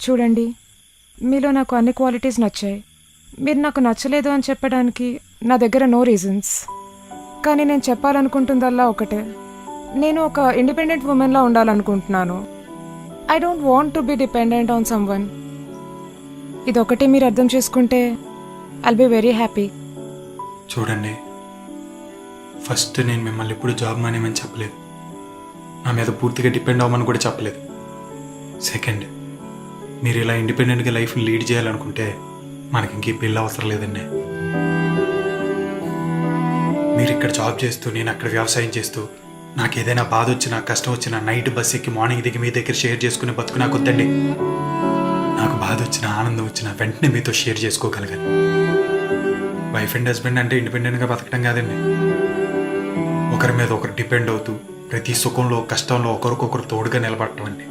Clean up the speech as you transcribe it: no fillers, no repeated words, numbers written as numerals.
చూడండి, మీలో నాకు అన్ని క్వాలిటీస్ నచ్చాయి. మీరు నాకు నచ్చలేదు అని చెప్పడానికి నా దగ్గర నో రీజన్స్. కానీ నేను చెప్పాలనుకుంటుందల్లా ఒకటే, నేను ఒక ఇండిపెండెంట్ ఉమెన్లా ఉండాలనుకుంటున్నాను. I don't want to be dependent on someone. ఇదొకటి మీరు అర్థం చేసుకుంటే ఐల్ బి వెరీ హ్యాపీ. చూడండి, ఫస్ట్ నేను మిమ్మల్ని ఎప్పుడు జాబ్ మానేమని చెప్పలేదు, నా మీద పూర్తిగా డిపెండ్ అవ్వమని కూడా చెప్పలేదు. సెకండ్, మీరు ఇలా ఇండిపెండెంట్గా లైఫ్ని లీడ్ చేయాలనుకుంటే మనకి ఇంకే పెళ్ళి అవసరం లేదండి. మీరు ఇక్కడ జాబ్ చేస్తూ నేను అక్కడ వ్యవసాయం చేస్తూ నాకు ఏదైనా బాధ వచ్చినా కష్టం వచ్చినా నైట్ బస్ ఎక్కి మార్నింగ్ దిగి మీ దగ్గర షేర్ చేసుకునే బతుకు నాకు వద్దండి. నాకు బాధ వచ్చినా ఆనందం వచ్చినా వెంటనే మీతో షేర్ చేసుకోగలగాలి. వైఫ్ అండ్ హస్బెండ్ అంటే ఇండిపెండెంట్గా బతకడం కాదండి, ఒకరి మీద ఒకరు డిపెండ్ అవుతూ ప్రతి సుఖంలో కష్టంలో ఒకరికొకరు తోడుగా నిలబడటం అండి.